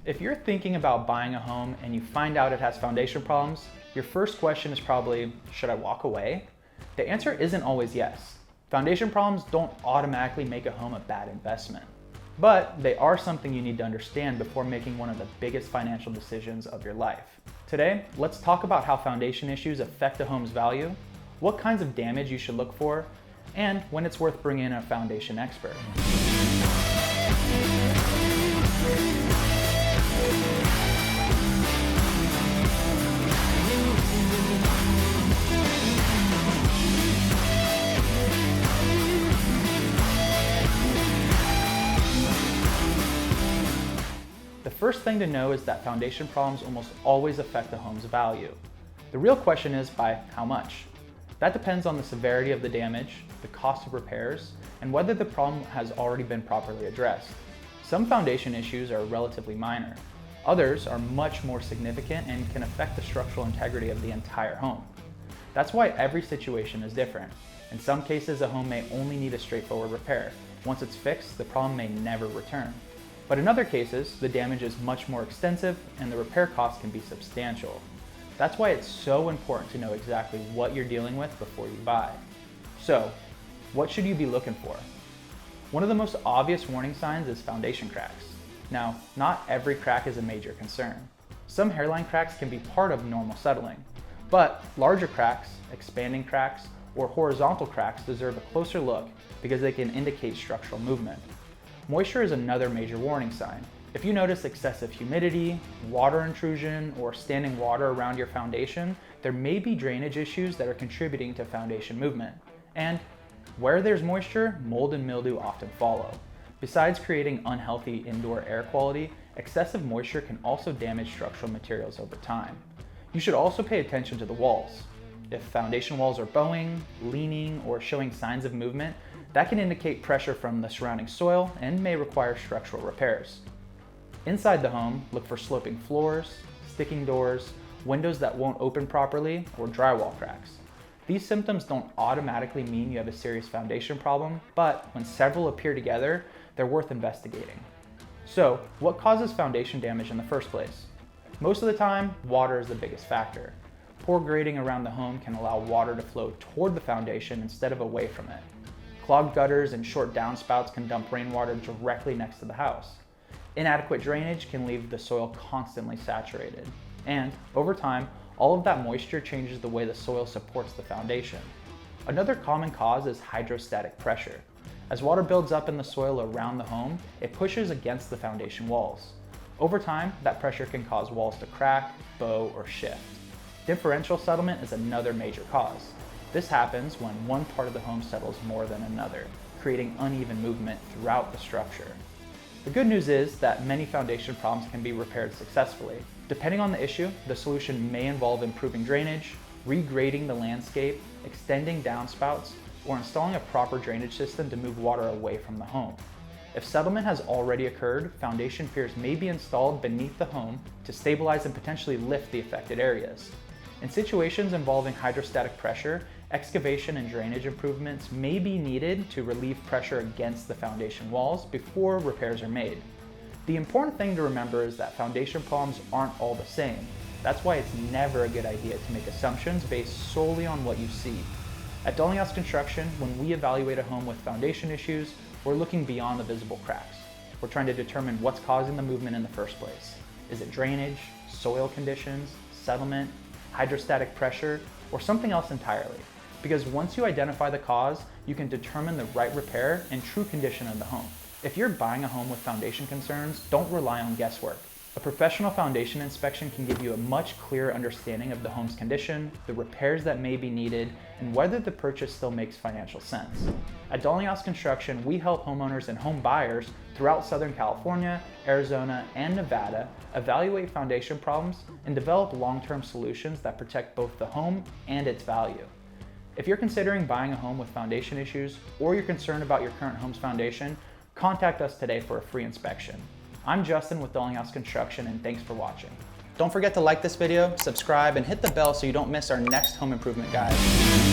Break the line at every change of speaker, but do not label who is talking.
If you're thinking about buying a home and you find out it has foundation problems, your first question is probably, should I walk away? The answer isn't always yes. Foundation problems don't automatically make a home a bad investment, but they are something you need to understand before making one of the biggest financial decisions of your life. Today, let's talk about how foundation issues affect a home's value, what kinds of damage you should look for, and when it's worth bringing in a foundation expert. The first thing to know is that foundation problems almost always affect the home's value. The real question is by how much? That depends on the severity of the damage, the cost of repairs, and whether the problem has already been properly addressed. Some foundation issues are relatively minor. Others are much more significant and can affect the structural integrity of the entire home. That's why every situation is different. In some cases, a home may only need a straightforward repair. Once it's fixed, the problem may never return. But in other cases, the damage is much more extensive and the repair costs can be substantial. That's why it's so important to know exactly what you're dealing with before you buy. So, what should you be looking for? One of the most obvious warning signs is foundation cracks. Now, not every crack is a major concern. Some hairline cracks can be part of normal settling, but larger cracks, expanding cracks, or horizontal cracks deserve a closer look because they can indicate structural movement. Moisture is another major warning sign. If you notice excessive humidity, water intrusion, or standing water around your foundation, there may be drainage issues that are contributing to foundation movement. And where there's moisture, mold and mildew often follow. Besides creating unhealthy indoor air quality, excessive moisture can also damage structural materials over time. You should also pay attention to the walls. If foundation walls are bowing, leaning, or showing signs of movement, that can indicate pressure from the surrounding soil and may require structural repairs. Inside the home, look for sloping floors, sticking doors, windows that won't open properly, or drywall cracks. These symptoms don't automatically mean you have a serious foundation problem, but when several appear together, they're worth investigating. So, what causes foundation damage in the first place? Most of the time, water is the biggest factor. Poor grading around the home can allow water to flow toward the foundation instead of away from it. Clogged gutters and short downspouts can dump rainwater directly next to the house. Inadequate drainage can leave the soil constantly saturated. And over time, all of that moisture changes the way the soil supports the foundation. Another common cause is hydrostatic pressure. As water builds up in the soil around the home, it pushes against the foundation walls. Over time, that pressure can cause walls to crack, bow, or shift. Differential settlement is another major cause. This happens when one part of the home settles more than another, creating uneven movement throughout the structure. The good news is that many foundation problems can be repaired successfully. Depending on the issue, the solution may involve improving drainage, regrading the landscape, extending downspouts, or installing a proper drainage system to move water away from the home. If settlement has already occurred, foundation piers may be installed beneath the home to stabilize and potentially lift the affected areas. In situations involving hydrostatic pressure, excavation and drainage improvements may be needed to relieve pressure against the foundation walls before repairs are made. The important thing to remember is that foundation problems aren't all the same. That's why it's never a good idea to make assumptions based solely on what you see. At Dalinghaus Construction, when we evaluate a home with foundation issues, we're looking beyond the visible cracks. We're trying to determine what's causing the movement in the first place. Is it drainage, soil conditions, settlement, hydrostatic pressure, or something else entirely? Because once you identify the cause, you can determine the right repair and true condition of the home. If you're buying a home with foundation concerns, don't rely on guesswork. A professional foundation inspection can give you a much clearer understanding of the home's condition, the repairs that may be needed, and whether the purchase still makes financial sense. At Dalinghaus Construction, we help homeowners and home buyers throughout Southern California, Arizona, and Nevada evaluate foundation problems and develop long-term solutions that protect both the home and its value. If you're considering buying a home with foundation issues, or you're concerned about your current home's foundation, contact us today for a free inspection. I'm Justin with Dalinghaus Construction, and thanks for watching. Don't forget to like this video, subscribe, and hit the bell so you don't miss our next home improvement guide.